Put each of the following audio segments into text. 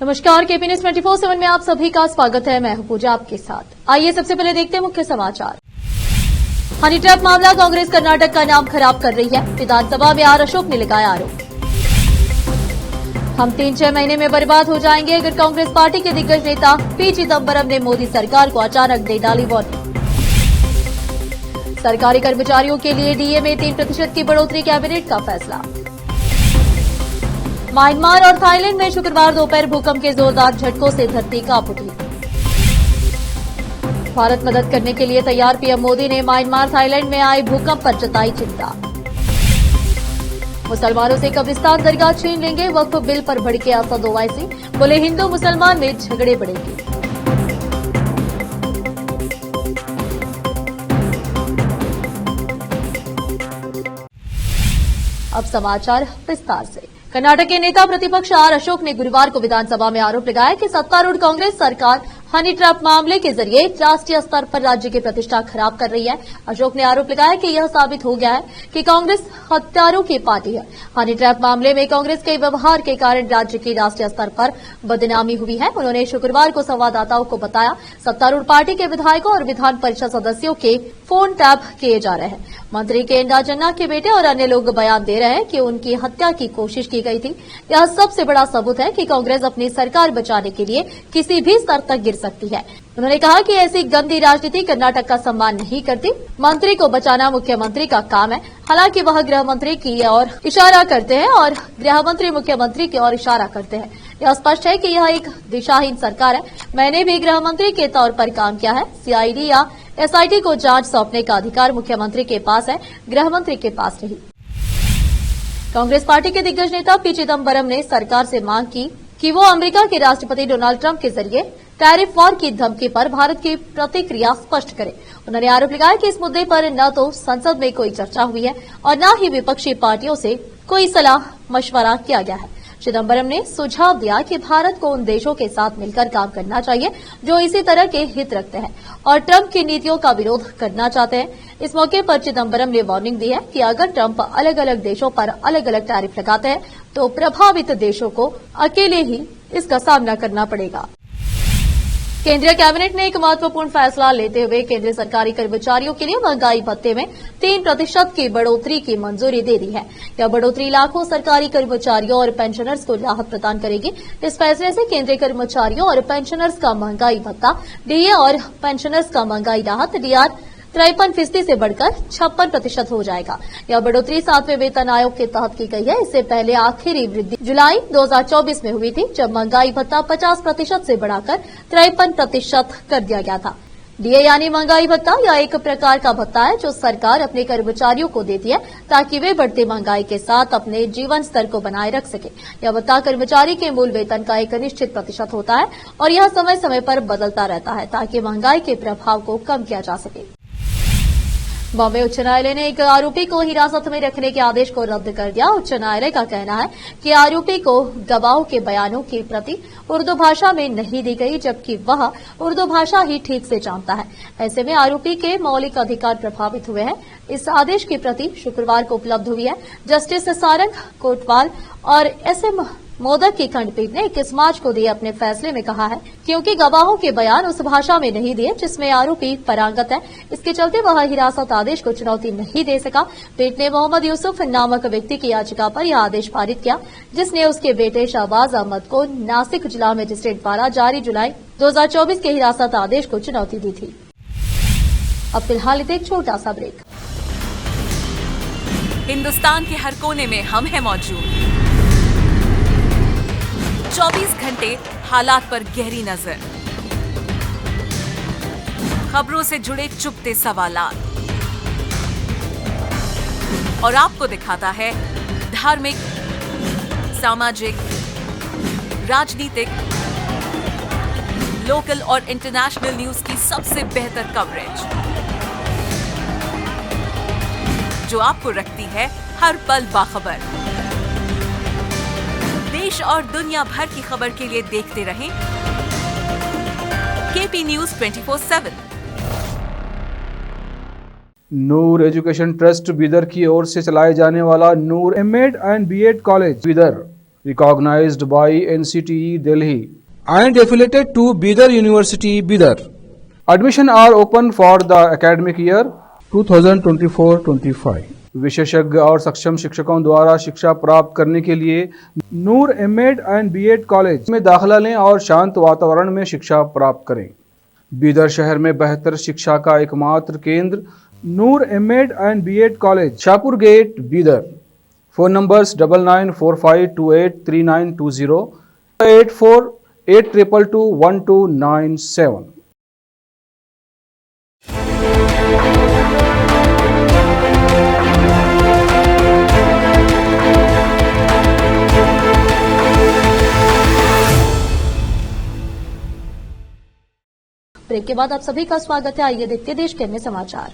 नमस्कार, KP news 24/7 में आप सभी का स्वागत है। मैं हूं पूजा आपके साथ। आइए सबसे पहले देखते हैं मुख्य समाचार। हनी ट्रैप मामला, कांग्रेस कर्नाटक का नाम खराब कर रही है। विधानसभा में आर अशोक ने लगाया आरोप। हम 3-6 महीने में बर्बाद हो जाएंगे अगर कांग्रेस पार्टी के दिग्गज नेता पी चिदम्बरम ने मोदी सरकार को अचानक दे डाली वार्निंग। सरकारी कर्मचारियों के लिए डीए में 3% की बढ़ोतरी, कैबिनेट का फैसला। म्यांमार और थाईलैंड में शुक्रवार दोपहर भूकंप के जोरदार झटकों से धरती कांप उठी। भारत मदद करने के लिए तैयार, पीएम मोदी ने म्यांमार थाईलैंड में आए भूकंप पर जताई चिंता। मुसलमानों से कब्रिस्तान दरगाह छीन लेंगे, वक्फ बिल पर भड़के असद ओवैसी, बोले हिंदू मुसलमान में झगड़े बढ़ेंगे। अब समाचार विस्तार से। कर्नाटक के नेता प्रतिपक्ष आर अशोक ने गुरुवार को विधानसभा में आरोप लगाया कि सत्तारूढ़ कांग्रेस सरकार हनी ट्रैप मामले के जरिए राष्ट्रीय स्तर पर राज्य की प्रतिष्ठा खराब कर रही है। अशोक ने आरोप लगाया कि यह साबित हो गया है कि कांग्रेस हत्यारों की पार्टी है। हनी ट्रैप मामले में कांग्रेस के व्यवहार के कारण राज्य की राष्ट्रीय स्तर पर बदनामी हुई है। उन्होंने शुक्रवार को संवाददाताओं को बताया, सत्तारूढ़ पार्टी के विधायकों और विधान परिषद सदस्यों के फोन टैप किए जा रहे हैं। मंत्री केंडा जन्ना के बेटे और अन्य लोग बयान दे रहे हैं कि उनकी हत्या की कोशिश की गई थी। यह सबसे बड़ा सबूत है कि कांग्रेस अपनी सरकार बचाने के लिए किसी भी स्तर तक गिर सकती है। उन्होंने कहा कि ऐसी गंदी राजनीति कर्नाटक का सम्मान नहीं करती। मंत्री को बचाना मुख्यमंत्री का काम है। हालांकि वह गृह मंत्री की ओर इशारा करते हैं और गृह मंत्री मुख्यमंत्री की ओर इशारा करते हैं। यह स्पष्ट है कि यह एक दिशाहीन सरकार है। मैंने भी गृह मंत्री के तौर पर काम किया है। सीआईडी या एसआईटी को जांच सौंपने का अधिकार मुख्यमंत्री के पास है, गृह मंत्री के पास नहीं। कांग्रेस पार्टी के दिग्गज नेता पी चिदम्बरम ने सरकार से मांग की कि वो अमेरिका के राष्ट्रपति डोनाल्ड ट्रंप के जरिए टैरिफ वॉर की धमकी पर भारत की प्रतिक्रिया स्पष्ट करे। उन्होंने आरोप लगाया कि इस मुद्दे पर न तो संसद में कोई चर्चा हुई है और न ही विपक्षी पार्टियों से कोई सलाह मशवरा किया गया है। चिदम्बरम ने सुझाव दिया कि भारत को उन देशों के साथ मिलकर काम करना चाहिए जो इसी तरह के हित रखते हैं और ट्रंप की नीतियों का विरोध करना चाहते हैं। इस मौके पर चिदम्बरम ने वार्निंग दी है कि अगर ट्रंप अलग अलग देशों पर अलग अलग टैरिफ लगाते हैं तो प्रभावित देशों को अकेले ही इसका सामना करना पड़ेगा। केंद्रीय कैबिनेट ने एक महत्वपूर्ण फैसला लेते हुए केंद्रीय सरकारी कर्मचारियों के लिए महंगाई भत्ते में 3% की बढ़ोतरी की मंजूरी दे दी है। यह बढ़ोतरी लाखों सरकारी कर्मचारियों और पेंशनर्स को राहत प्रदान करेगी। इस फैसले से केंद्रीय कर्मचारियों और पेंशनर्स का महंगाई भत्ता, डीए और पेंशनर्स का महंगाई राहत डीआर 53% से बढ़कर 56% हो जाएगा। यह बढ़ोतरी 7वें वेतन आयोग के तहत की गई है। इससे पहले आखिरी वृद्धि जुलाई 2024 में हुई थी, जब महंगाई भत्ता 50% से बढ़ाकर 53% कर दिया गया था। डीए यानी महंगाई भत्ता यह एक प्रकार का भत्ता है जो सरकार अपने कर्मचारियों को देती है ताकि वे बढ़ती महंगाई के साथ अपने जीवन स्तर को बनाए रख सके। यह भत्ता कर्मचारी के मूल वेतन का एक निश्चित प्रतिशत होता है और यह समय समय पर बदलता रहता है ताकि महंगाई के प्रभाव को कम किया जा सके। बॉम्बे उच्च न्यायालय ने एक आरोपी को हिरासत में रखने के आदेश को रद्द कर दिया। उच्च न्यायालय का कहना है कि आरोपी को गवाहों के बयानों की प्रति उर्दू भाषा में नहीं दी गई, जबकि वह उर्दू भाषा ही ठीक से जानता है। ऐसे में आरोपी के मौलिक अधिकार प्रभावित हुए हैं। इस आदेश की प्रति शुक्रवार को उपलब्ध हुई है। जस्टिस सारंग कोटवाल और एसएम मोदक की खंडपीठ ने 21 मार्च को दिए अपने फैसले में कहा है क्योंकि गवाहों के बयान उस भाषा में नहीं दिए जिसमें आरोपी पारंगत है, इसके चलते वह हिरासत आदेश को चुनौती नहीं दे सका। पीठ ने मोहम्मद यूसुफ नामक व्यक्ति की याचिका पर यह आदेश पारित किया जिसने उसके बेटे शहबाज अहमद को नासिक जिला मजिस्ट्रेट द्वारा जारी जुलाई 2024 के हिरासत आदेश को चुनौती दी थी। अब फिलहाल एक छोटा सा ब्रेक। हिंदुस्तान के हर कोने में हम हैं मौजूद। 24 घंटे हालात पर गहरी नजर, खबरों से जुड़े चुपते सवालात और आपको दिखाता है धार्मिक, सामाजिक, राजनीतिक, लोकल और इंटरनेशनल न्यूज की सबसे बेहतर कवरेज जो आपको रखती है हर पल बाखबर। देश और दुनिया भर की खबर के लिए देखते रहें KP news 24/7। Noor education trust Bidar की ओर से चलाए जाने वाला Noor MEd and BEd college Bidar recognized by NCTE Delhi and affiliated to Bidar University, Bidar. Admission are open for the academic year 2024-25. विशेषज्ञ और सक्षम शिक्षकों द्वारा शिक्षा प्राप्त करने के लिए नूर एमएड एंड बीएड कॉलेज में दाखिला लें और शांत वातावरण में शिक्षा प्राप्त करें। बीदर शहर में बेहतर शिक्षा का एकमात्र केंद्र Noor MEd and BEd college, Shahpur gate, Bidar. Phone numbers 9945283920, 8482221297। Break के बाद आप सभी का स्वागत है। आइए देखते हैं देश के अन्य समाचार।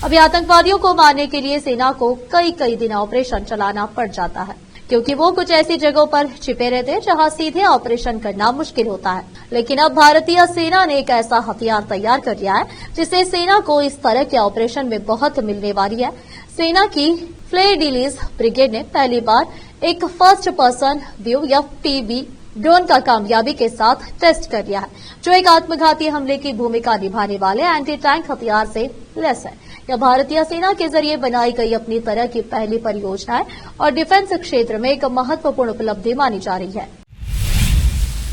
अभी आतंकवादियों को मारने के लिए सेना को कई दिन ऑपरेशन चलाना पड़ जाता है, क्योंकि वो कुछ ऐसी जगहों पर छिपे रहते हैं जहां सीधे ऑपरेशन करना मुश्किल होता है। लेकिन अब भारतीय सेना ने एक ऐसा हथियार तैयार कर लिया है जिससे सेना को इस तरह के ऑपरेशन में बहुत मिलने वाली है। सेना की फ्लेयर-डी-लीज ब्रिगेड ने पहली बार एक फर्स्ट पर्सन व्यू या पीवी ड्रोन का कामयाबी के साथ टेस्ट कर लिया है, जो एक आत्मघाती हमले की भूमिका निभाने वाले एंटी टैंक हथियार से लैस है। यह भारतीय सेना के जरिए बनाई गई अपनी तरह की पहली परियोजना है और डिफेंस क्षेत्र में एक महत्वपूर्ण उपलब्धि मानी जा रही है।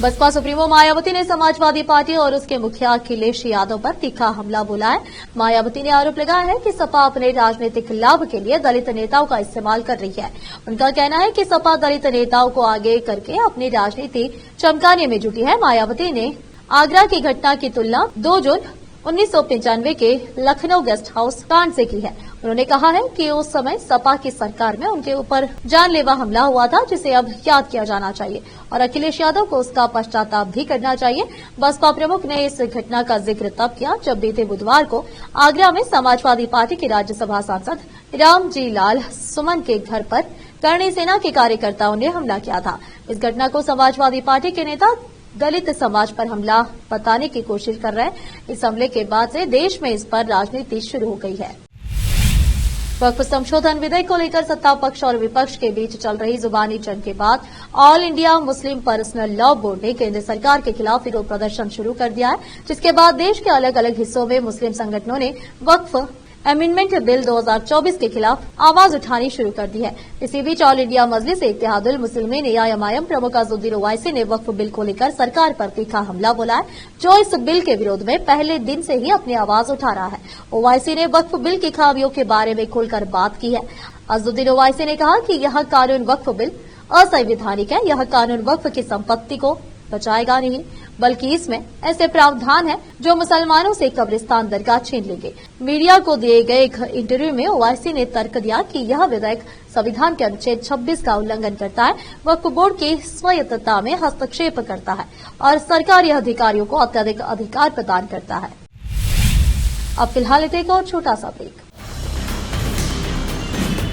बसपा सुप्रीमो मायावती ने समाजवादी पार्टी और उसके मुखिया अखिलेश यादव पर तीखा हमला बोला है। मायावती ने आरोप लगाया है कि सपा अपने राजनीतिक लाभ के लिए दलित नेताओं का इस्तेमाल कर रही है। उनका कहना है कि सपा दलित नेताओं को आगे करके अपनी राजनीति चमकाने में जुटी है। मायावती ने आगरा की घटना की तुलना 2 जून 1995 के लखनऊ गेस्ट हाउस कांड से की है। उन्होंने कहा है कि उस समय सपा की सरकार में उनके ऊपर जानलेवा हमला हुआ था, जिसे अब याद किया जाना चाहिए और अखिलेश यादव को उसका पश्चाताप भी करना चाहिए। बसपा प्रमुख ने इस घटना का जिक्र तब किया जब बीते बुधवार को आगरा में समाजवादी पार्टी के राज्यसभा सांसद रामजी लाल सुमन के घर पर करणी सेना के कार्यकर्ताओं ने हमला किया था। इस घटना को समाजवादी पार्टी के नेता दलित समाज पर हमला बताने की कोशिश कर रहे हैं। इस हमले के बाद से देश में इस पर राजनीति शुरू हो गई है। वक्फ संशोधन विधेयक को लेकर सत्ता पक्ष और विपक्ष के बीच चल रही जुबानी जंग के बाद all India Muslim personal law board ने केंद्र सरकार के खिलाफ विरोध प्रदर्शन शुरू कर दिया है, जिसके बाद देश के अलग अलग हिस्सों में मुस्लिम संगठनों ने वक्फ अमेंडमेंट बिल 2024 के खिलाफ आवाज उठानी शुरू कर दी है। इसी बीच ऑल इंडिया मजलिस इत्तेहादुल मुस्लिमीन एआईएमआईएम प्रमुख अज़ुद्दीन ओवैसी ने वक्फ बिल को लेकर सरकार पर तीखा हमला बोला है, जो इस बिल के विरोध में पहले दिन से ही अपनी आवाज उठा रहा है। ओवैसी ने वक्फ बिल की खामियों के बारे में खुलकर बात की है। अज़ुद्दीन ओवैसी ने कहा कि यह कानून वक्फ बिल असंवैधानिक है। यह कानून वक्फ की संपत्ति को बचाएगा नहीं, बल्कि इसमें ऐसे प्रावधान हैं जो मुसलमानों से कब्रिस्तान दरगाह छीन लेंगे। मीडिया को दिए गए एक इंटरव्यू में ओवैसी ने तर्क दिया कि यह विधेयक संविधान के अनुच्छेद 26 का उल्लंघन करता है, वक्फ बोर्ड की स्वायत्तता में हस्तक्षेप करता है और सरकारी अधिकारियों को अत्यधिक अधिकार प्रदान करता है। अब फिलहाल एक और छोटा सा ब्रेक।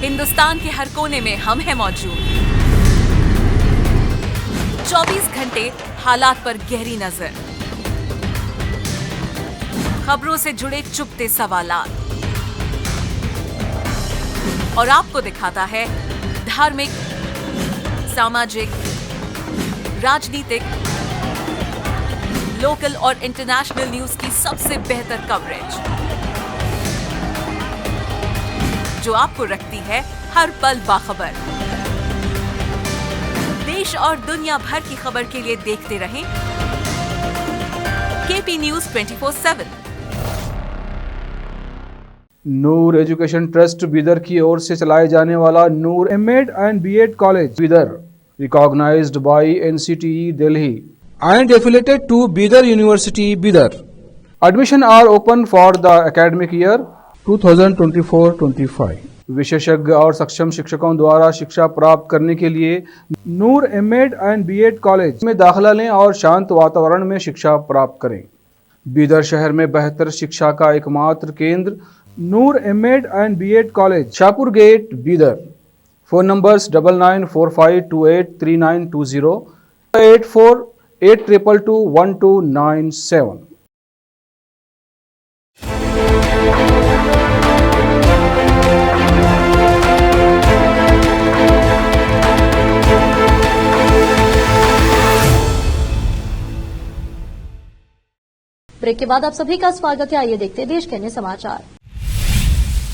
हिंदुस्तान के हर कोने में हम हैं मौजूद। 24 घंटे हालात पर गहरी नजर, खबरों से जुड़े चुपते सवालात और आपको दिखाता है धार्मिक, सामाजिक, राजनीतिक, लोकल और इंटरनेशनल न्यूज की सबसे बेहतर कवरेज, जो आपको रखती है हर पल बाखबर। देश और दुनिया भर की खबर के लिए देखते रहें KP news 24/7। Noor education trust Bidar की ओर से चलाए जाने वाला Noor MEd and BEd college Bidar, recognized by NCTE Delhi and affiliated to Bidar University, Bidar. Admission are open for the academic year 2024-25. विशेषज्ञ और सक्षम शिक्षकों द्वारा शिक्षा प्राप्त करने के लिए नूर एमएड एंड बीएड कॉलेज में दाखिला लें और शांत वातावरण में शिक्षा प्राप्त करें। बीदर शहर में बेहतर शिक्षा का एकमात्र केंद्र Noor MEd and BEd college, Shahpur gate, Bidar. Phone numbers 9945283920, 8482221297। Break के बाद आप सभी का स्वागत है। आइए देखते हैं देश के अन्य समाचार।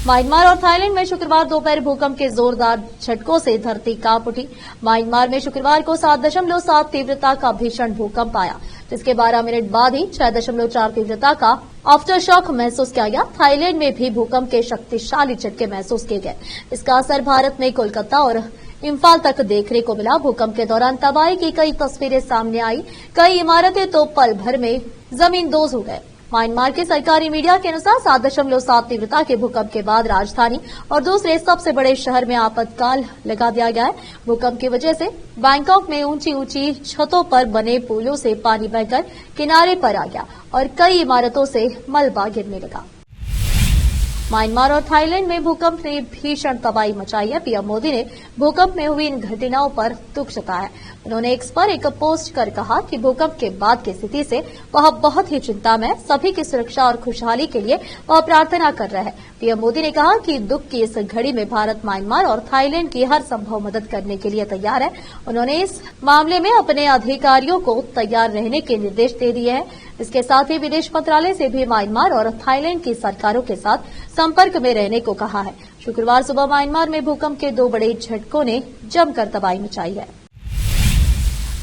म्यांमार और थाईलैंड में शुक्रवार दोपहर भूकंप के जोरदार झटकों से धरती कांप उठी। म्यांमार में शुक्रवार को 7.7 तीव्रता का भीषण भूकंप आया, जिसके 12 मिनट बाद ही 6.4 तीव्रता का आफ्टर शॉक महसूस किया गया। थाईलैंड में भी भूकंप के शक्तिशाली झटके महसूस किए गए। इसका असर भारत में कोलकाता और इम्फाल तक देखने को मिला। भूकंप के दौरान तबाही की कई तस्वीरें सामने आई। कई इमारतें तो पल भर में जमींदोज हो गए। म्यांमार के सरकारी मीडिया के अनुसार 7.7 तीव्रता के भूकंप के बाद राजधानी और दूसरे सबसे बड़े शहर में आपातकाल लगा दिया गया है। भूकंप की वजह से बैंकॉक में ऊंची ऊंची छतों पर बने पुलों से पानी बहकर किनारे पर आ गया और कई इमारतों से मलबा गिरने लगा। म्यांमार और थाईलैंड में भूकंप ने भीषण तबाही मचाई है। पीएम मोदी ने भूकंप में हुई इन घटनाओं पर दुख जताया। उन्होंने एक्स पर एक पोस्ट कर कहा कि भूकंप के बाद की स्थिति से वह बहुत ही चिंता में है। सभी की सुरक्षा और खुशहाली के लिए वह प्रार्थना कर रहे हैं। पीएम मोदी ने कहा कि दुख की इस घड़ी में भारत म्यांमार और थाईलैंड की हर संभव मदद करने के लिए तैयार है। उन्होंने इस मामले में अपने अधिकारियों को तैयार रहने के निर्देश दे दिए हैं। इसके साथ ही विदेश मंत्रालय से भी म्यांमार और थाईलैंड की सरकारों के साथ संपर्क में रहने को कहा है। शुक्रवार सुबह म्यांमार में भूकंप के 2 बड़े झटकों ने जमकर तबाही मचाई है।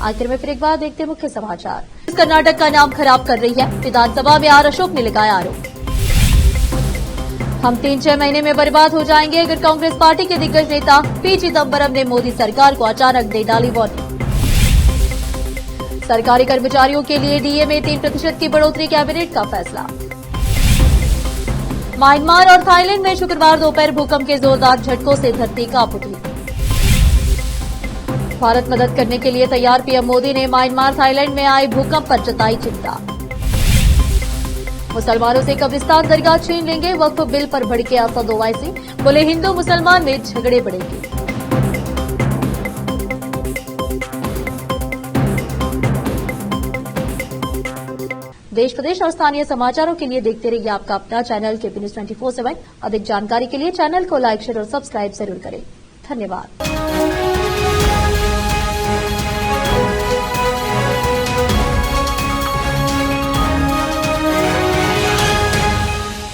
आखिर में फिर एक बार देखते हैं मुख्य समाचार। कर्नाटक का नाम खराब कर रही है, विधानसभा में आर अशोक ने लगाया आरोप। हम 3-6 महीने में बर्बाद हो जाएंगे अगर कांग्रेस पार्टी के दिग्गज नेता पी चिदम्बरम ने मोदी सरकार को अचानक दे डाली वार्निंग। सरकारी कर्मचारियों के लिए डीए में 3% की बढ़ोतरी, कैबिनेट का फैसला। म्यांमार और थाईलैंड में शुक्रवार दोपहर भूकंप के जोरदार झटकों से धरती कांप उठी। भारत मदद करने के लिए तैयार, पीएम मोदी ने म्यांमार थाईलैंड में आए भूकंप पर जताई चिंता। मुसलमानों से कब्रिस्तान दरगाह छीन लेंगे, वक्फ बिल पर भड़के असद ओवैसी, बोले हिंदू मुसलमान में झगड़े बढ़ेंगे। देश प्रदेश और स्थानीय समाचारों के लिए देखते रहिए आपका अपना चैनल केपी न्यूज 24/7। अधिक जानकारी के लिए चैनल को लाइक, शेयर और सब्सक्राइब जरूर करें। धन्यवाद।